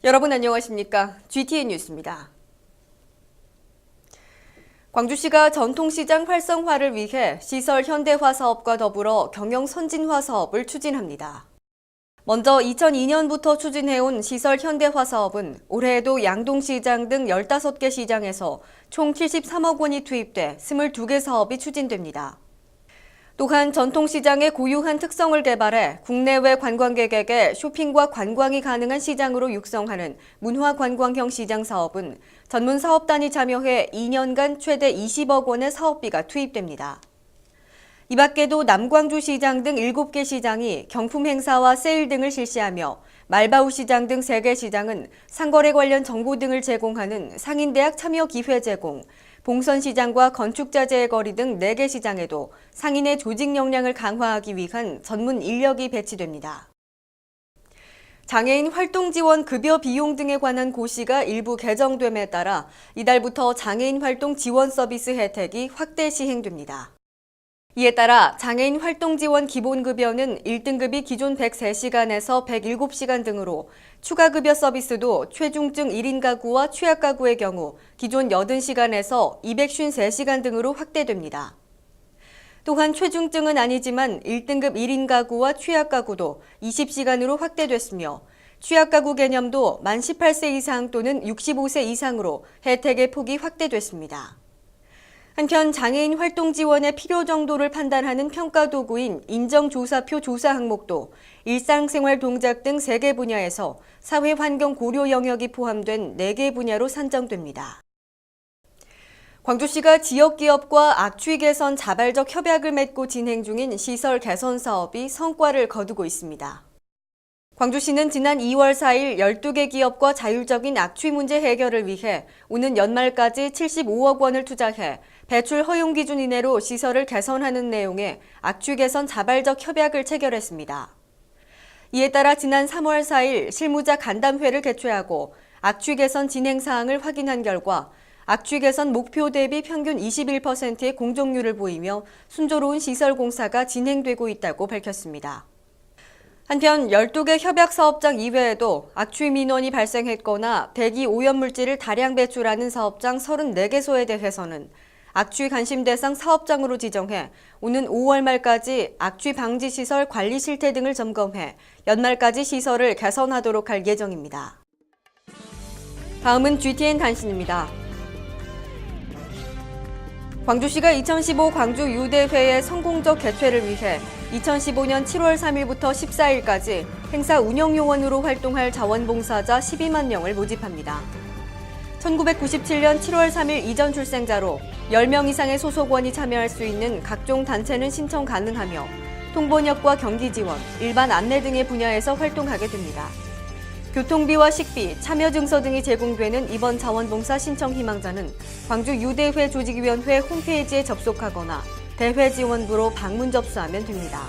여러분 안녕하십니까? GTN 뉴스입니다. 광주시가 전통시장 활성화를 위해 시설 현대화 사업과 더불어 경영 선진화 사업을 추진합니다. 먼저 2002년부터 추진해온 시설 현대화 사업은 올해에도 양동시장 등 15개 시장에서 총 73억 원이 투입돼 22개 사업이 추진됩니다. 또한 전통시장의 고유한 특성을 개발해 국내외 관광객에게 쇼핑과 관광이 가능한 시장으로 육성하는 문화관광형 시장 사업은 전문 사업단이 참여해 2년간 최대 20억 원의 사업비가 투입됩니다. 이 밖에도 남광주시장 등 7개 시장이 경품 행사와 세일 등을 실시하며 말바우 시장 등 3개 시장은 상거래 관련 정보 등을 제공하는 상인대학 참여 기회 제공, 봉선시장과 건축자재의 거리 등 4개 시장에도 상인의 조직 역량을 강화하기 위한 전문 인력이 배치됩니다. 장애인 활동 지원 급여 비용 등에 관한 고시가 일부 개정됨에 따라 이달부터 장애인 활동 지원 서비스 혜택이 확대 시행됩니다. 이에 따라 장애인 활동 지원 기본급여는 1등급이 기존 103시간에서 107시간 등으로 추가 급여 서비스도 최중증 1인 가구와 취약 가구의 경우 기존 80시간에서 253시간 등으로 확대됩니다. 또한 최중증은 아니지만 1등급 1인 가구와 취약 가구도 20시간으로 확대됐으며 취약 가구 개념도 만 18세 이상 또는 65세 이상으로 혜택의 폭이 확대됐습니다. 한편 장애인 활동 지원의 필요 정도를 판단하는 평가 도구인 인정조사표 조사 항목도 일상생활 동작 등 3개 분야에서 사회환경 고려 영역이 포함된 4개 분야로 산정됩니다. 광주시가 지역기업과 악취 개선 자발적 협약을 맺고 진행 중인 시설 개선 사업이 성과를 거두고 있습니다. 광주시는 지난 2월 4일 12개 기업과 자율적인 악취 문제 해결을 위해 오는 연말까지 75억 원을 투자해 배출 허용 기준 이내로 시설을 개선하는 내용의 악취 개선 자발적 협약을 체결했습니다. 이에 따라 지난 3월 4일 실무자 간담회를 개최하고 악취 개선 진행 사항을 확인한 결과 악취 개선 목표 대비 평균 21%의 공정률을 보이며 순조로운 시설 공사가 진행되고 있다고 밝혔습니다. 한편 12개 협약 사업장 이외에도 악취 민원이 발생했거나 배기 오염물질을 다량 배출하는 사업장 34개소에 대해서는 악취 관심 대상 사업장으로 지정해 오는 5월 말까지 악취 방지 시설 관리 실태 등을 점검해 연말까지 시설을 개선하도록 할 예정입니다. 다음은 GTN 단신입니다. 광주시가 2015 광주 유대회의 성공적 개최를 위해 2015년 7월 3일부터 14일까지 행사 운영 요원으로 활동할 자원봉사자 12만 명을 모집합니다. 1997년 7월 3일 이전 출생자로 10명 이상의 소속원이 참여할 수 있는 각종 단체는 신청 가능하며 통번역과 경기 지원, 일반 안내 등의 분야에서 활동하게 됩니다. 교통비와 식비, 참여 증서 등이 제공되는 이번 자원봉사 신청 희망자는 광주 유대회 조직위원회 홈페이지에 접속하거나 대회지원부로 방문 접수하면 됩니다.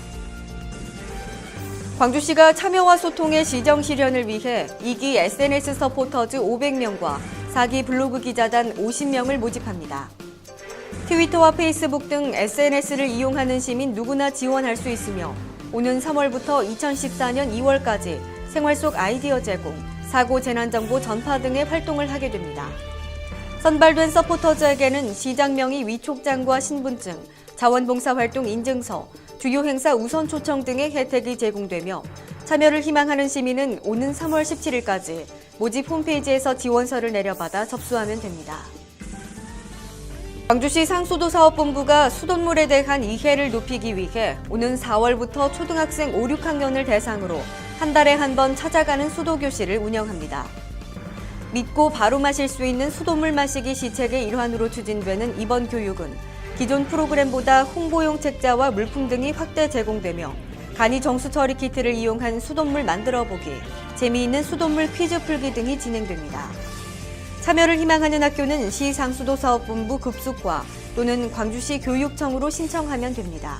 광주시가 참여와 소통의 시정 실현을 위해 2기 SNS 서포터즈 500명과 4기 블로그 기자단 50명을 모집합니다. 트위터와 페이스북 등 SNS를 이용하는 시민 누구나 지원할 수 있으며 오는 3월부터 2014년 2월까지 생활 속 아이디어 제공, 사고 재난정보 전파 등의 활동을 하게 됩니다. 선발된 서포터즈에게는 시장명의 위촉장과 신분증, 자원봉사 활동 인증서, 주요 행사 우선 초청 등의 혜택이 제공되며 참여를 희망하는 시민은 오는 3월 17일까지 모집 홈페이지에서 지원서를 내려받아 접수하면 됩니다. 광주시 상수도사업본부가 수돗물에 대한 이해를 높이기 위해 오는 4월부터 초등학생 5, 6학년을 대상으로 한 달에 한 번 찾아가는 수도교실을 운영합니다. 믿고 바로 마실 수 있는 수돗물 마시기 시책의 일환으로 추진되는 이번 교육은 기존 프로그램보다 홍보용 책자와 물품 등이 확대 제공되며 간이 정수 처리 키트를 이용한 수돗물 만들어보기, 재미있는 수돗물 퀴즈 풀기 등이 진행됩니다. 참여를 희망하는 학교는 시상수도사업본부 급속과 또는 광주시 교육청으로 신청하면 됩니다.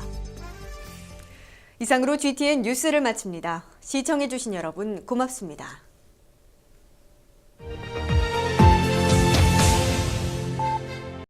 이상으로 GTN 뉴스를 마칩니다. 시청해주신 여러분 고맙습니다.